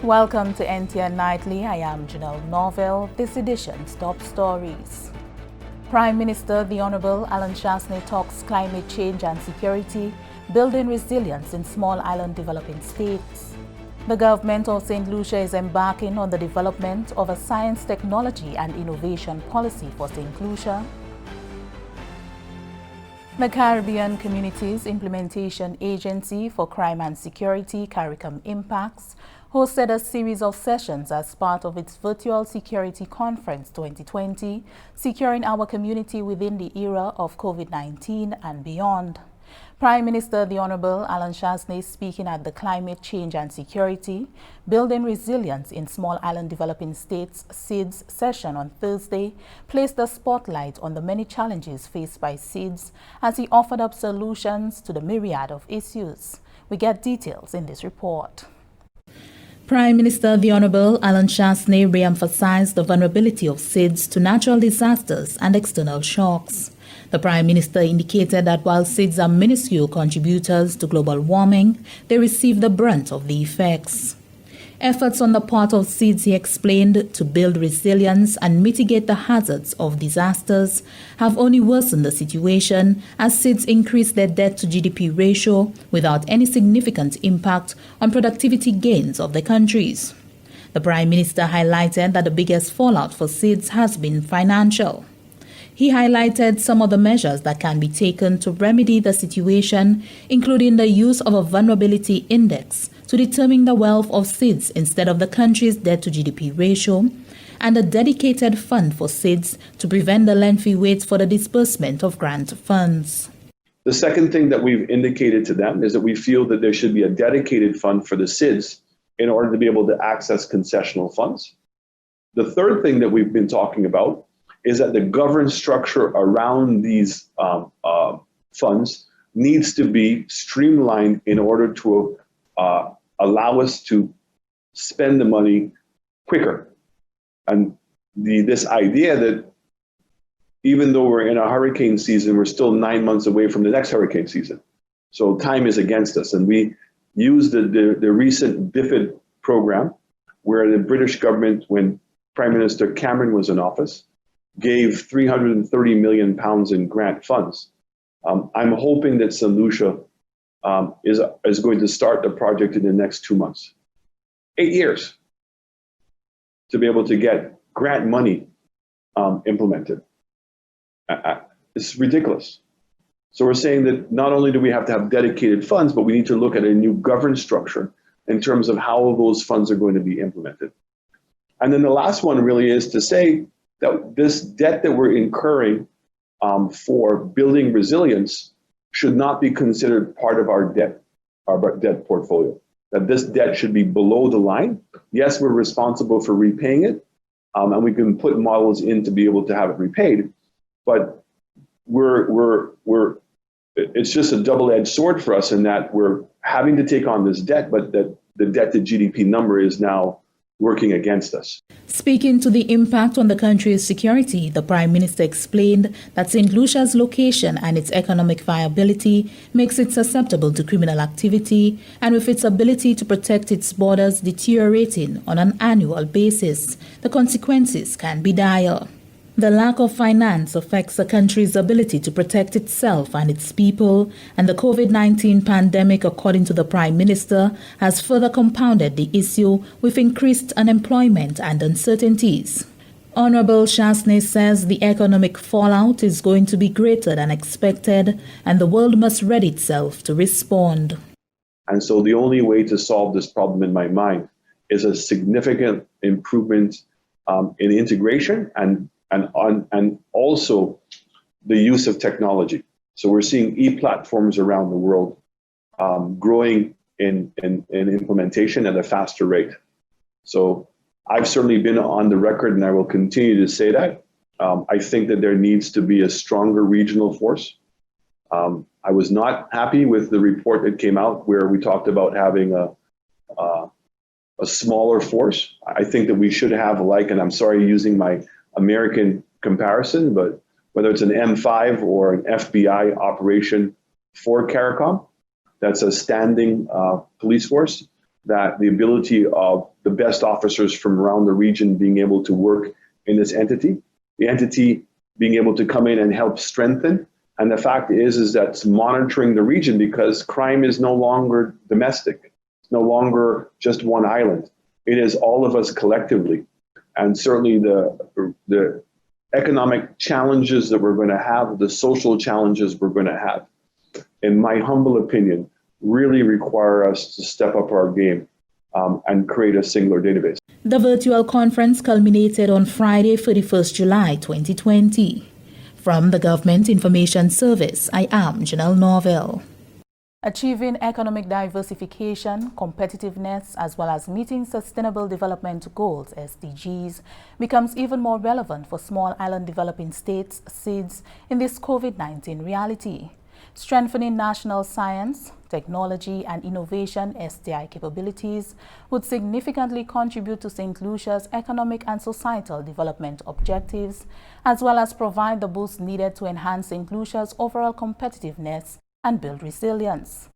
Welcome to NTN Nightly. I am Janelle Norville. This edition's top stories. Prime Minister the Honorable Alan Chastanet talks climate change and security, building resilience in small island developing states. The Government of Saint Lucia is embarking on the development of a science, technology and innovation policy for Saint Lucia. The Caribbean Communities Implementation Agency for Crime and Security, CARICOM Impacts, hosted a series of sessions as part of its Virtual Security Conference 2020, securing our community within the era of COVID-19 and beyond. Prime Minister the Honorable Alan Chastanet, speaking at the Climate Change and Security, Building Resilience in Small Island Developing States SIDS session on Thursday, placed the spotlight on the many challenges faced by SIDS as he offered up solutions to the myriad of issues. We get details in this report. Prime Minister the Honorable Alan Chastanet re-emphasized the vulnerability of SIDS to natural disasters and external shocks. The Prime Minister indicated that while SIDS are minuscule contributors to global warming, they receive the brunt of the effects. Efforts on the part of SIDS, he explained, to build resilience and mitigate the hazards of disasters have only worsened the situation as SIDS increased their debt-to-GDP ratio without any significant impact on productivity gains of the countries. The Prime Minister highlighted that the biggest fallout for SIDS has been financial. He highlighted some of the measures that can be taken to remedy the situation, including the use of a vulnerability index to determine the wealth of SIDS instead of the country's debt-to-GDP ratio, and a dedicated fund for SIDS to prevent the lengthy waits for the disbursement of grant funds. The second thing that we've indicated to them is that we feel that there should be a dedicated fund for the SIDS in order to be able to access concessional funds. The third thing that we've been talking about is that the governance structure around these funds needs to be streamlined in order to allow us to spend the money quicker. And this idea that even though we're in a hurricane season, we're still 9 months away from the next hurricane season. So time is against us. And we used the recent BIFID program where the British government, when Prime Minister Cameron was in office, gave £330 million in grant funds. I'm hoping that Saint Lucia is going to start the project in the next 2 months. 8 years to be able to get grant money implemented. It's ridiculous. So we're saying that not only do we have to have dedicated funds, but we need to look at a new governance structure in terms of how those funds are going to be implemented. And then the last one really is to say that this debt that we're incurring for building resilience should not be considered part of our debt portfolio. That this debt should be below the line. Yes, we're responsible for repaying it, and we can put models in to be able to have it repaid. But it's just a double-edged sword for us in that we're having to take on this debt, but that the debt to GDP number is now working against us. Speaking to the impact on the country's security, the Prime Minister explained that St. Lucia's location and its economic viability makes it susceptible to criminal activity, and with its ability to protect its borders deteriorating on an annual basis, the consequences can be dire. The lack of finance affects the country's ability to protect itself and its people, and the COVID-19 pandemic, according to the Prime Minister, has further compounded the issue with increased unemployment and uncertainties. Honorable Chastanet says the economic fallout is going to be greater than expected, and the world must ready itself to respond. And so the only way to solve this problem in my mind is a significant improvement in integration and also the use of technology. So we're seeing e-platforms around the world growing in implementation at a faster rate. So I've certainly been on the record, and I will continue to say that. I think that there needs to be a stronger regional force. I was not happy with the report that came out where we talked about having a smaller force. I think that we should have and I'm sorry using my American comparison, but whether it's an M5 or an FBI operation for CARICOM, that's a standing police force. that the ability of the best officers from around the region being able to work in this entity, the entity being able to come in and help strengthen. And the fact is that it's monitoring the region, because crime is no longer domestic. It's no longer just one island. It is all of us collectively. And certainly the economic challenges that we're going to have, the social challenges we're going to have, in my humble opinion, really require us to step up our game and create a singular database. The virtual conference culminated on Friday, 31st July 2020. From the Government Information Service, I am Janelle Norville. Achieving economic diversification, competitiveness, as well as meeting Sustainable Development Goals, SDGs, becomes even more relevant for small island developing states, SIDS, in this COVID-19 reality. Strengthening national science, technology, and innovation STI capabilities would significantly contribute to St. Lucia's economic and societal development objectives, as well as provide the boost needed to enhance St. Lucia's overall competitiveness and build resilience.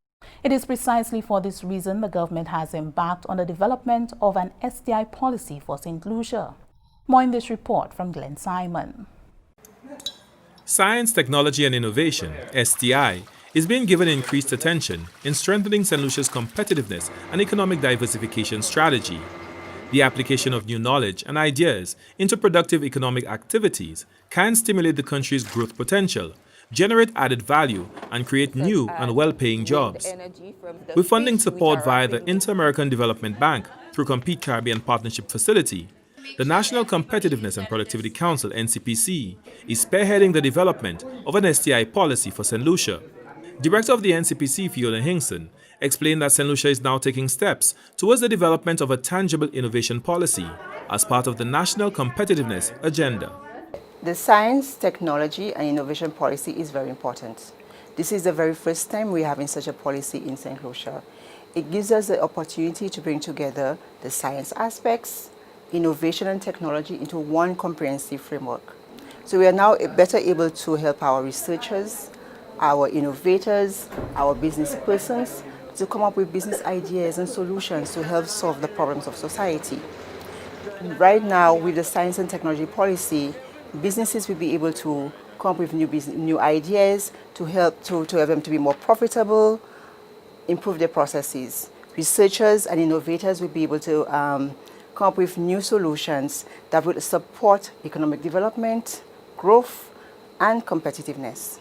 It is precisely for this reason the government has embarked on the development of an STI policy for St. Lucia. More in this report from Glenn Simon. Science, Technology and Innovation, STI, is being given increased attention in strengthening St. Lucia's competitiveness and economic diversification strategy. The application of new knowledge and ideas into productive economic activities can stimulate the country's growth potential, generate added value, and create new and well-paying jobs. With funding support via the Inter-American Development Bank through Compete Caribbean Partnership Facility, the National Competitiveness and Productivity Council, NCPC, is spearheading the development of an STI policy for St. Lucia. Director of the NCPC, Fiona Hinkson, explained that St. Lucia is now taking steps towards the development of a tangible innovation policy as part of the National Competitiveness Agenda. The Science, Technology and Innovation policy is very important. This is the very first time we're having such a policy in St. Lucia. It gives us the opportunity to bring together the science aspects, innovation and technology into one comprehensive framework. So we are now better able to help our researchers, our innovators, our business persons to come up with business ideas and solutions to help solve the problems of society. Right now, with the Science and Technology policy, businesses will be able to come up with new ideas to help them to be more profitable, improve their processes. Researchers and innovators will be able to come up with new solutions that will support economic development, growth, and competitiveness.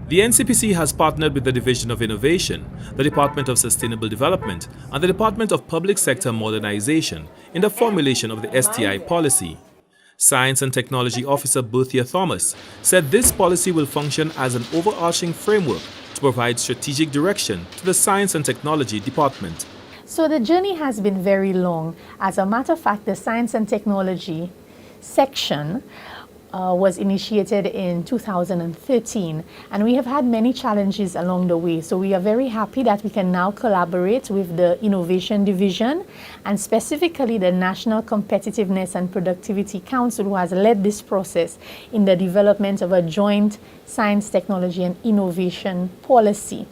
The NCPC has partnered with the Division of Innovation, the Department of Sustainable Development, and the Department of Public Sector Modernization in the formulation of the STI policy. Science and Technology Officer Berthia Thomas said this policy will function as an overarching framework to provide strategic direction to the Science and Technology Department. So the journey has been very long. As a matter of fact, the Science and Technology section was initiated in 2013, and we have had many challenges along the way. So we are very happy that we can now collaborate with the Innovation Division and specifically the National Competitiveness and Productivity Council, who has led this process in the development of a joint science, technology and innovation policy.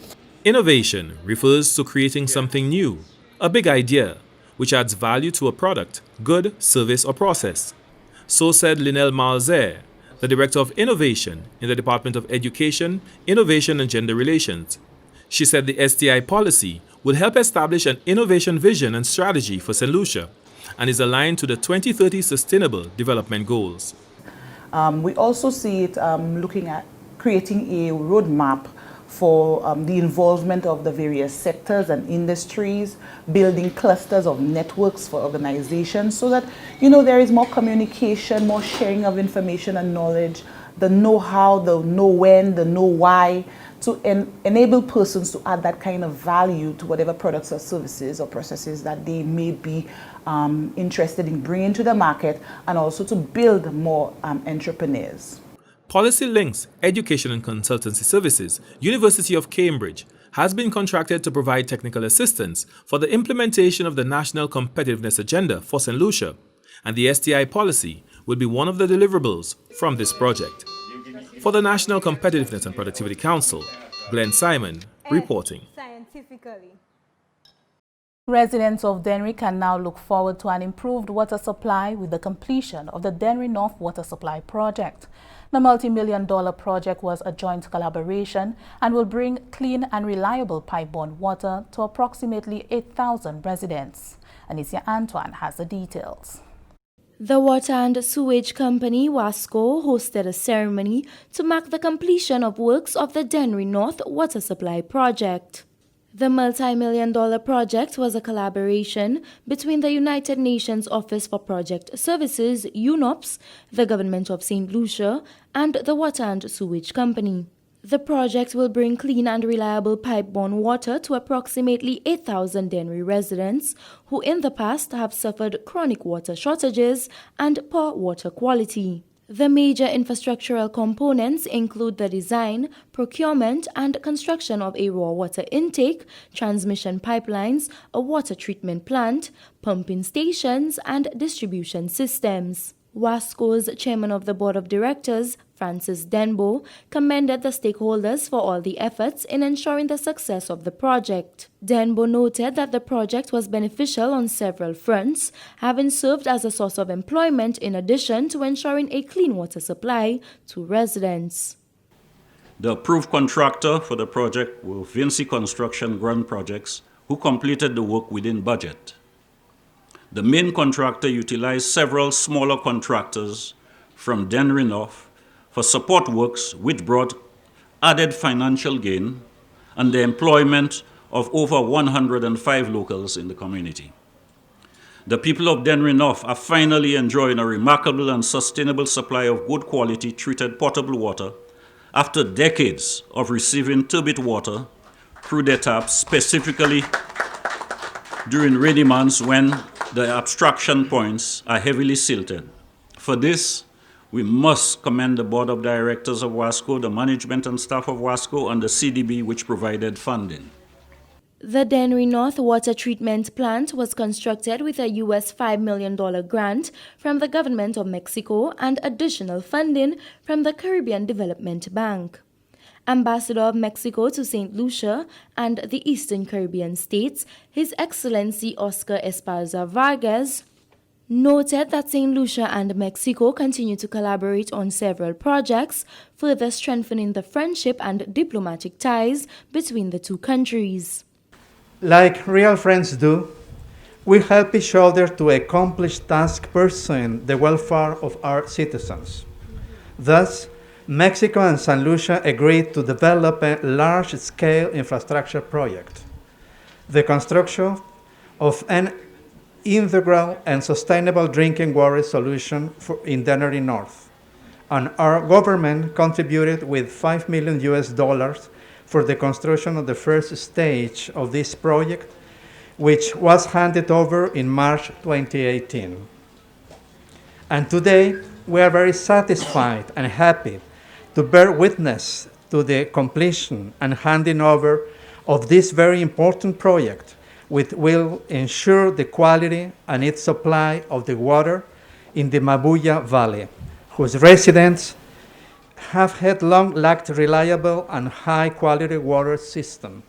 Innovation refers to creating something new, a big idea, which adds value to a product, good, service or process. So said Lynelle Malzer, the Director of Innovation in the Department of Education, Innovation and Gender Relations. She said the STI policy will help establish an innovation vision and strategy for St. Lucia and is aligned to the 2030 Sustainable Development Goals. We also see it looking at creating a roadmap for the involvement of the various sectors and industries, building clusters of networks for organizations so that, there is more communication, more sharing of information and knowledge, the know-how, the know-when, the know-why, to enable persons to add that kind of value to whatever products or services or processes that they may be interested in bringing to the market, and also to build more entrepreneurs. Policy Links Education and Consultancy Services, University of Cambridge, has been contracted to provide technical assistance for the implementation of the National Competitiveness Agenda for St. Lucia, and the STI policy will be one of the deliverables from this project. For the National Competitiveness and Productivity Council, Glenn Simon reporting. Residents of Dennery can now look forward to an improved water supply with the completion of the Dennery North Water Supply Project. The multi-million-dollar project was a joint collaboration and will bring clean and reliable pipe-borne water to approximately 8,000 residents. Anicia Antoine has the details. The Water and Sewage Company, WASCO, hosted a ceremony to mark the completion of works of the Dennery North Water Supply Project. The multi-million-dollar project was a collaboration between the United Nations Office for Project Services, UNOPS, the Government of Saint Lucia, and the Water and Sewage Company. The project will bring clean and reliable pipe-borne water to approximately 8,000 Dennery residents who in the past have suffered chronic water shortages and poor water quality. The major infrastructural components include the design, procurement, and construction of a raw water intake, transmission pipelines, a water treatment plant, pumping stations, and distribution systems. WASCO's chairman of the board of directors, Francis Denbo, commended the stakeholders for all the efforts in ensuring the success of the project. Denbo noted that the project was beneficial on several fronts, having served as a source of employment in addition to ensuring a clean water supply to residents. The approved contractor for the project were Vinci Construction Grand Projects, who completed the work within budget. The main contractor utilized several smaller contractors from Dennery North for support works which brought added financial gain and the employment of over 105 locals in the community. The people of Dennery North are finally enjoying a remarkable and sustainable supply of good quality treated potable water after decades of receiving turbid water through their taps, specifically during rainy months when the abstraction points are heavily silted. For this, we must commend the board of directors of WASCO, the management and staff of WASCO, and the CDB, which provided funding. The Dennery North Water Treatment Plant was constructed with a US $5 million grant from the Government of Mexico and additional funding from the Caribbean Development Bank. Ambassador of Mexico to Saint Lucia and the Eastern Caribbean states, His Excellency Oscar Esparza Vargas, noted that Saint Lucia and Mexico continue to collaborate on several projects, further strengthening the friendship and diplomatic ties between the two countries. Like real friends do, we help each other to accomplish tasks pursuing the welfare of our citizens. Thus, Mexico and Saint Lucia agreed to develop a large-scale infrastructure project, the construction of an integral and sustainable drinking water solution in Dennery North. And our government contributed with $5 million for the construction of the first stage of this project, which was handed over in March 2018. And today, we are very satisfied and happy to bear witness to the completion and handing over of this very important project, which will ensure the quality and its supply of the water in the Mabuya Valley, whose residents have had long lacked reliable and high-quality water system.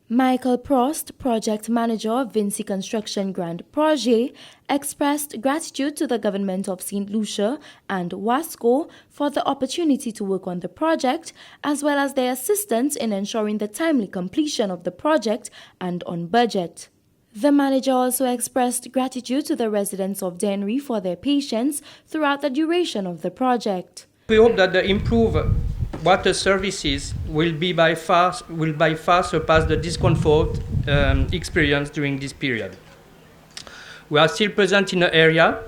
Michael Prost, project manager of Vinci Construction Grand Projet, expressed gratitude to the Government of Saint Lucia and WASCO for the opportunity to work on the project, as well as their assistance in ensuring the timely completion of the project and on budget. The manager also expressed gratitude to the residents of Dennery for their patience throughout the duration of the project. We hope that the improved water services will by far surpass the discomfort experienced during this period. We are still present in the area,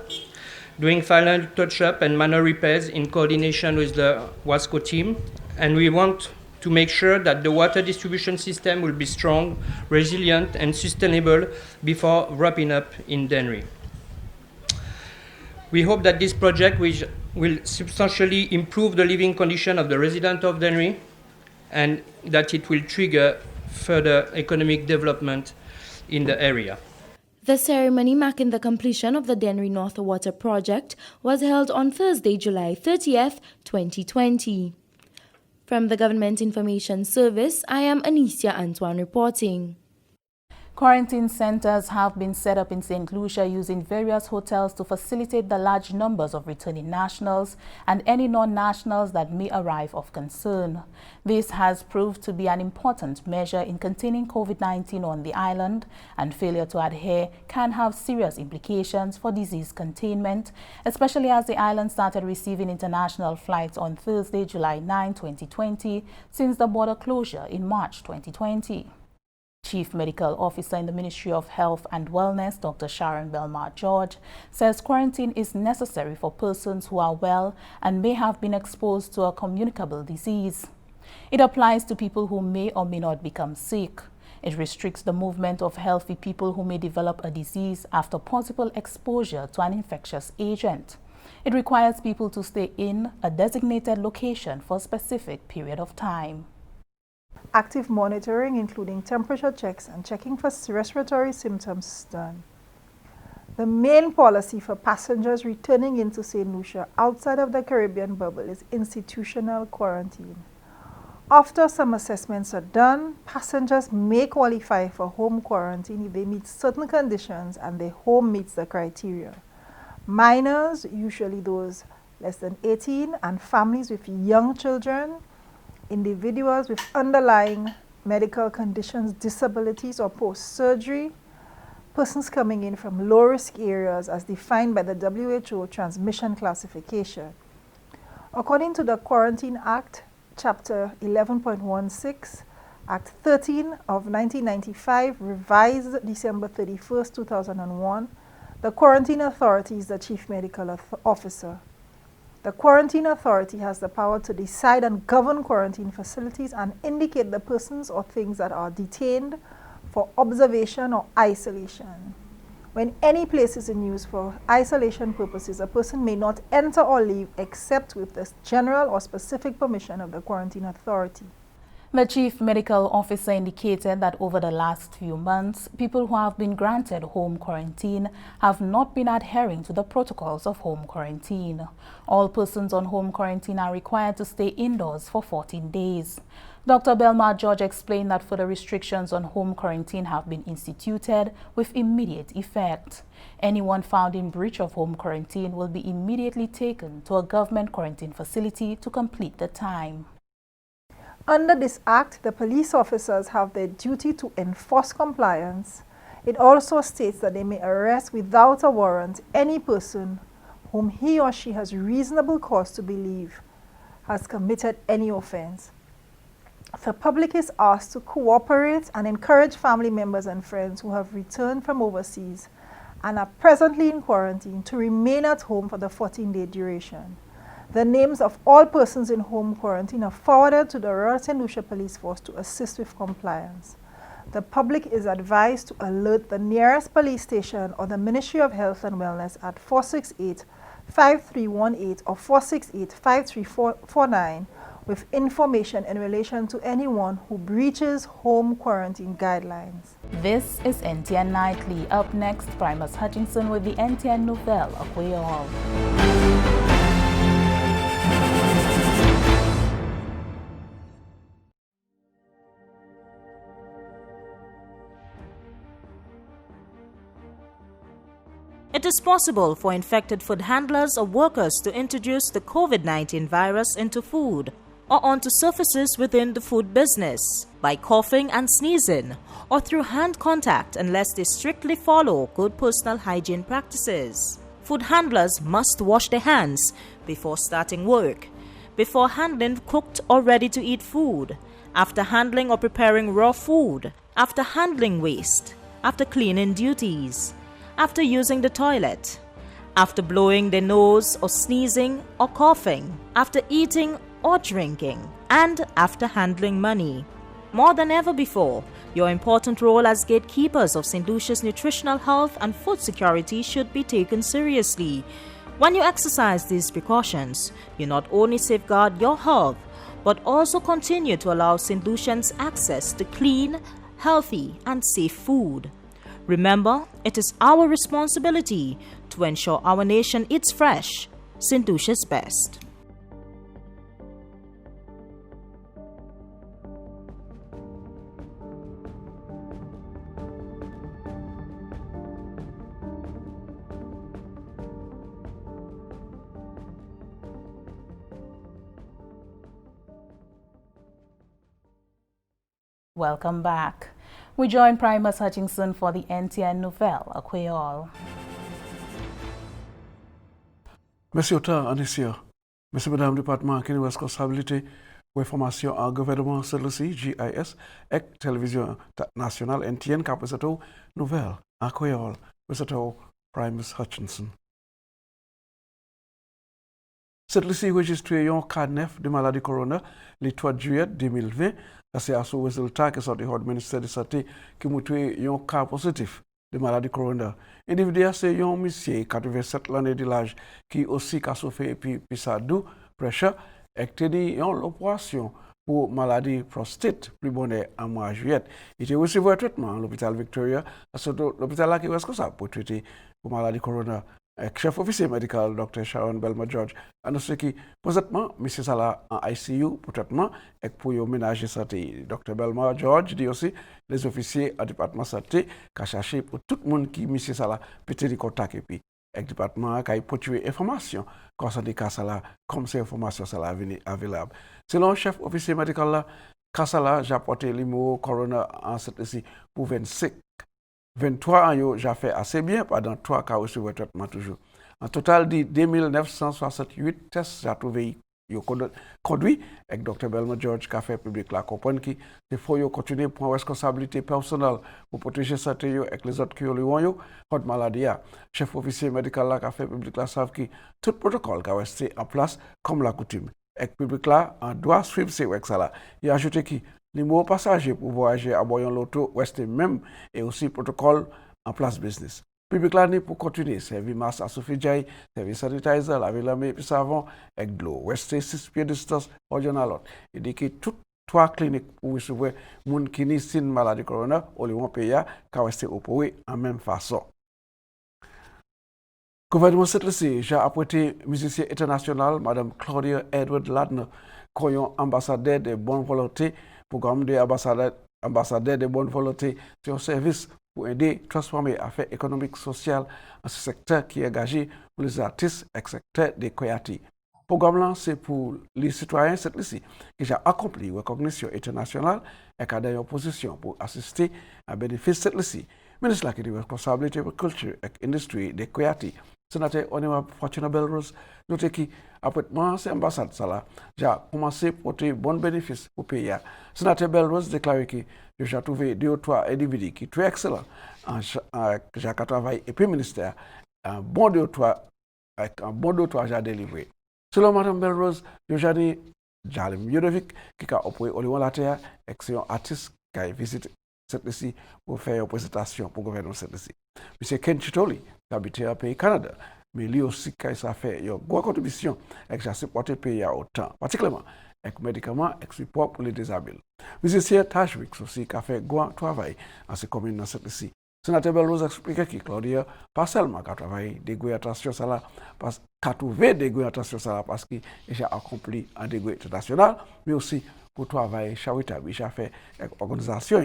doing final touch-up and minor repairs in coordination with the WASCO team, and we want to make sure that the water distribution system will be strong, resilient, and sustainable before wrapping up in Dennery. We hope that this project will substantially improve the living condition of the residents of Dennery and that it will trigger further economic development in the area. The ceremony marking the completion of the Dennery North Water Project was held on Thursday, July 30th, 2020. From the Government Information Service, I am Anicia Antoine reporting. Quarantine centers have been set up in St. Lucia using various hotels to facilitate the large numbers of returning nationals and any non-nationals that may arrive of concern. This has proved to be an important measure in containing COVID-19 on the island, and failure to adhere can have serious implications for disease containment, especially as the island started receiving international flights on Thursday, July 9, 2020, since the border closure in March 2020. Chief Medical Officer in the Ministry of Health and Wellness, Dr. Sharon Belmar George, says quarantine is necessary for persons who are well and may have been exposed to a communicable disease. It applies to people who may or may not become sick. It restricts the movement of healthy people who may develop a disease after possible exposure to an infectious agent. It requires people to stay in a designated location for a specific period of time. Active monitoring, including temperature checks and checking for respiratory symptoms, is done. The main policy for passengers returning into St. Lucia outside of the Caribbean bubble is institutional quarantine. After some assessments are done, passengers may qualify for home quarantine if they meet certain conditions and their home meets the criteria. Minors, usually those less than 18, and families with young children, individuals with underlying medical conditions, disabilities, or post-surgery, persons coming in from low-risk areas as defined by the WHO transmission classification. According to the Quarantine Act, Chapter 11.16, Act 13 of 1995, revised December 31, 2001, the Quarantine Authority is the Chief Medical Officer. The Quarantine Authority has the power to decide and govern quarantine facilities and indicate the persons or things that are detained for observation or isolation. When any place is in use for isolation purposes, a person may not enter or leave except with the general or specific permission of the Quarantine Authority. The Chief Medical Officer indicated that over the last few months, people who have been granted home quarantine have not been adhering to the protocols of home quarantine. All persons on home quarantine are required to stay indoors for 14 days. Dr. Belmar George explained that further restrictions on home quarantine have been instituted with immediate effect. Anyone found in breach of home quarantine will be immediately taken to a government quarantine facility to complete the time. Under this act, the police officers have the duty to enforce compliance. It also states that they may arrest without a warrant any person whom he or she has reasonable cause to believe has committed any offense. The public is asked to cooperate and encourage family members and friends who have returned from overseas and are presently in quarantine to remain at home for the 14-day duration. The names of all persons in home quarantine are forwarded to the Royal St. Lucia Police Force to assist with compliance. The public is advised to alert the nearest police station or the Ministry of Health and Wellness at 468-5318 or 468-5349 with information in relation to anyone who breaches home quarantine guidelines. This is NTN Nightly. Up next, Primus Hutchinson with the NTN Nouvelle of Wayall. It is possible for infected food handlers or workers to introduce the COVID-19 virus into food or onto surfaces within the food business by coughing and sneezing or through hand contact unless they strictly follow good personal hygiene practices. Food handlers must wash their hands before starting work, before handling cooked or ready-to-eat food, after handling or preparing raw food, after handling waste, after cleaning duties, after using the toilet, after blowing their nose or sneezing or coughing, after eating or drinking, and after handling money. More than ever before, your important role as gatekeepers of St. Lucia's nutritional health and food security should be taken seriously. When you exercise these precautions, you not only safeguard your health, but also continue to allow St. Lucians access to clean, healthy, and safe food. Remember, it is our responsibility to ensure our nation eats fresh, St. Lucia's best. Welcome back. We join Primus Hutchinson for the NTN Nouvelle à Creole. Monsieur Auteur, Anicia, Monsieur Madame Département qui nous responsabilité pour information en gouvernement Saint Lucia, GIS, et télévision nationale NTN, qui a Nouvelle à Creole, Monsieur Primus Hutchinson. Saint Lucia enregistré un cas neuf de maladie corona le 3 juillet 2020. C'est à ce résultat que sorti du ministère de Santé qui montre un cas positif de maladie corona. Individu c'est un monsieur 87 l'année de l'âge qui aussi a souffert et puis ça doux pressure et tenu une opération pour maladie prostate plus bonne en mois juillet. Il a reçu un traitement à l'hôpital Victoria, c'est l'hôpital là qui est responsable pour traiter pour maladie corona. Chef officier médical Dr. Sharon Belma George annonce que présentement M. Salah en ICU pour traitement et pour y ménager santé. Dr. Belma George dit aussi les officiers au département santé qui cherché pour tout le monde qui M. Salah peut-être contact et puis le département qui peut tuer information concernant cas Salah comme ces informations Salah venir available. Selon le chef officier médical là, cas Salah j'ai apporté le mot corona en cette ici pour 23 ans, j'ai fait assez bien pendant 3 cas aussi de traitement toujours. En total, de 2968 tests, j'ai trouvé conduit avec Dr. Belma George, qui a fait public la comprendre qu'il faut continuer pour responsabilité personnelle pour protéger la santé avec les autres qui ont eu contre maladie. Chef officier médical là, qui a fait public la savent que tout protocole qui a resté en place comme la coutume. Et le public là, on doit suivre ces avec ça là. Il a ajouté que les mots passagers pour voyager à bord de l'auto restent même et aussi protocole en place business. Le public là, pour continuer, servir masque à suffisance, servir sanitizer, laver la main et savon avec de l'eau. Rester 6 pieds de distance au jour à l'autre. Il dit que toutes 3 cliniques pour recevoir les gens qui n'ont pas maladie corona, ou les pays qui restent opérés en même façon. Le gouvernement Saint Lucia, j'ai apprêté musicien international, Mme Claudia Edward Ladner, qui est ambassadeur de bonne volonté, programme de ambassadeur de bonne volonté sur un service pour aider à transformer l'affaire économique sociale en ce secteur qui est engagé pour les artistes et le secteur des créatifs. Le programme là, c'est pour les citoyens Saint Lucia qui ont accompli une recognition internationale et qui ont une position pour assister à bénéfice Saint Lucia. Ministre qui est responsable de la culture et de l'industrie des créatifs. Sénateur honorable Fortuna Belrose, noté qui, après ces ambassades, j'ai commencé à porter bon bénéfice au pays. Sénateur Belrose déclaré que j'ai trouvé 2 ou 3 individus qui sont très excellents j'ai travaillé et puis ministère, un bon 2 ou 3 j'ai délivré. Selon Mme Belrose, j'ai dit Jalim Yodovic qui a opéré au Lion Latéa et c'est un artiste qui a visité cette ici pour faire une présentation pour le gouvernement cette ici. M. Ken Chitoli, qui habite au pays Canada, mais lui aussi qui a fait une grande contribution et qui a supporté le pays autant, particulièrement avec médicaments et support pour les déshabiles. M. Tashwix aussi qui a fait un grand travail dans ces communes dans cette ici. Sénateur Belrose explique que Claudia, pas seulement qui a travaillé des attention ça là, parce qu'à trouver des attention ça là parce qu'il a accompli un degré international, mais aussi pour travailler charitable, il a fait une organisation.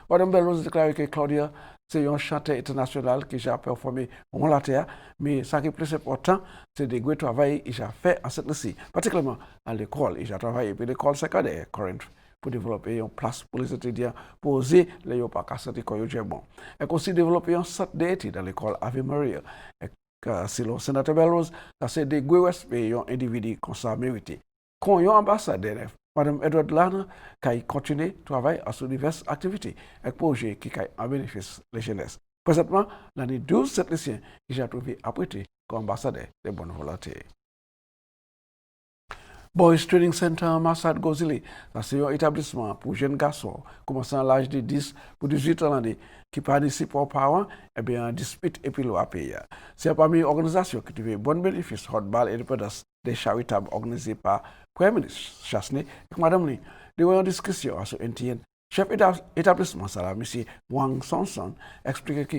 Mme Belrose déclare que Claudia, c'est un chanteur international qui a performé au Latéa, mais ce qui est plus important, c'est des gros travail qu'il a fait en cette ici, particulièrement à l'école. Il a travaillé pour l'école secondaire, Corinth, pour développer une place pour les étudiants, pour oser les pas bon. Et aussi développer un centre d'études dans l'école Ave Maria. Selon le sénateur Belrose, c'est des gros respects et un individu qu'on s'est mérité. Quand il y a un ambassadeur, Mme Edward Lana, qui continue de travailler sur diverses activités et projets qui en bénéficient les jeunesses. Présentement, l'année 12 Saint Lucien, qui j'ai trouvé apprêté comme ambassadeur de bonne volonté. Boys Training Center Massad Gozili, c'est un établissement pour jeunes garçons commençant à l'âge de 10 pour 18 ans qui participent aux parents et bien dispute et puis à payer. C'est parmi les organisations qui trouvent bon bénéfice Hotball et des charitables organisées par Premier ministre Chastanet et Madame Lee. Ils ont une discussion sur NTN. Chef établissement, M. Wang Sonson, explique que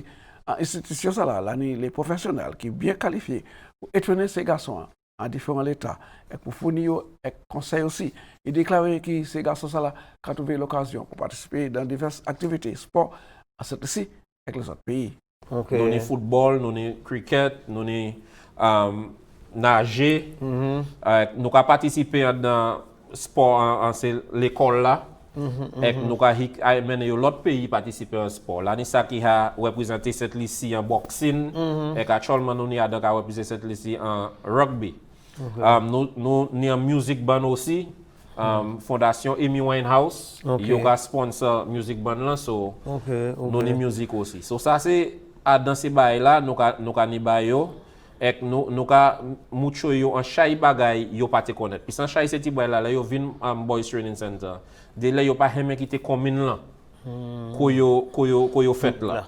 l'institution, les professionnels qui sont bien qualifiés pour étonner ces garçons en différents états et pour fournir un conseil aussi. Il déclare que ces garçons ont trouvé l'occasion pour participer dans diverses activités sport à cette-ci avec les autres pays. Okay. Nous avons football, nous avons cricket, nous avons nager. Nous avons participé dans le sport, c'est l'école là. Ek nou ka hik ay mene yo lot pays participer an sport. La ni sa ki ha représenter cette liste en boxing, ek actuellement nou ni a donc a représenter cette liste en rugby. Nou ni en music band aussi. Fondation Amy Winehouse, yo ka sponsor music band lan, so nou ni music aussi. So ça c'est dans ces bail là nou ka ni bay yo. Ek nou ka mucho yo an chay bagay yo pa te connaître. Puis san chay se ti bay la yo vin Boys Training Center. De la yo pa heme ki te commune lan. Ko yo fait là.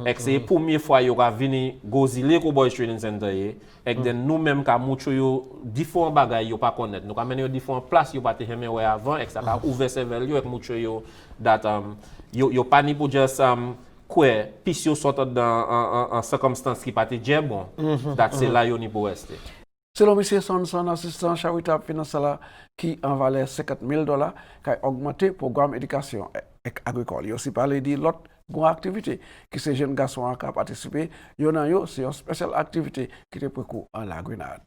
Ek se première fois yo ka vini gozile ko Boys Training Center ye. Ek den nou même ka mucho yo différents bagay yo pa connaître. Nou ka men yo différents place yo pa te heme we avant. Ek sa ka ouvert cerveau yo ek mucho yo that yo pa ni pour just quoi, puis yo sortent dans circonstances qui pas très bon, c'est là yo ni pour rester. Selon M. Sonson, assistant charitable financier qui en valeur $50,000, qui a augmenté le programme éducation et agricole. Il a aussi parlé de l'autre grande activité qui ces jeunes garçons qui ont participé. C'est une spéciale activité qui est précoce en la Grenade.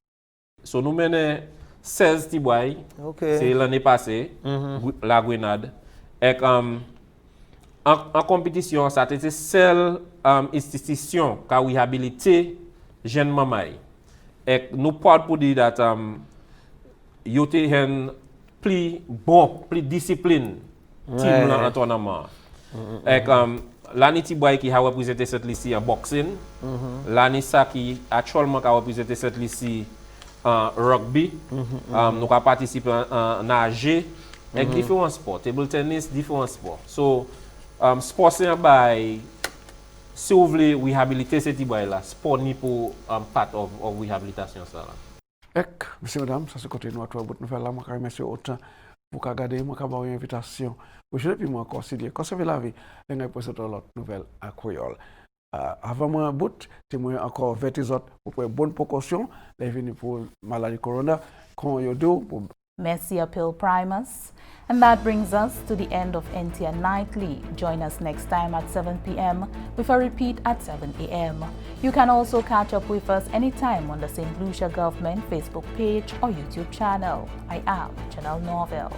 So nous menons 16 tiboy, c'est l'année passée, la Grenade. Et en compétition, ça a été seule institution qui a réhabilité jeunes mamans. Et nous parlons pour dire que ils ont plus bon, plus discipline team en tournament. Et l'année qui a représenté cette liste en boxing, l'année qui actuellement a représenté cette liste en rugby, nous avons participé en nage, avec différents sports, table tennis, différents sports. So, sport c'est un bail, si vous voulez réhabiliter cette bail là, sport ni pour part of réhabilitation ça là. Monsieur madame, ça se continue à toi bout nouvelle là, moi merci autant pour regarder moi avoir une invitation. Aujourd'hui puis moi considérer conserver la vie, les pour cette autre nouvelle à Creole. Avant moi bout, témoin encore 20 autres pour bonne précaution, les venir pour maladie corona quand yo do pour Merci Appeal Primus. And that brings us to the end of NTN Nightly. Join us next time at 7 p.m. with a repeat at 7 a.m. You can also catch up with us anytime on the St. Lucia Government Facebook page or YouTube channel. I am Janelle Norville.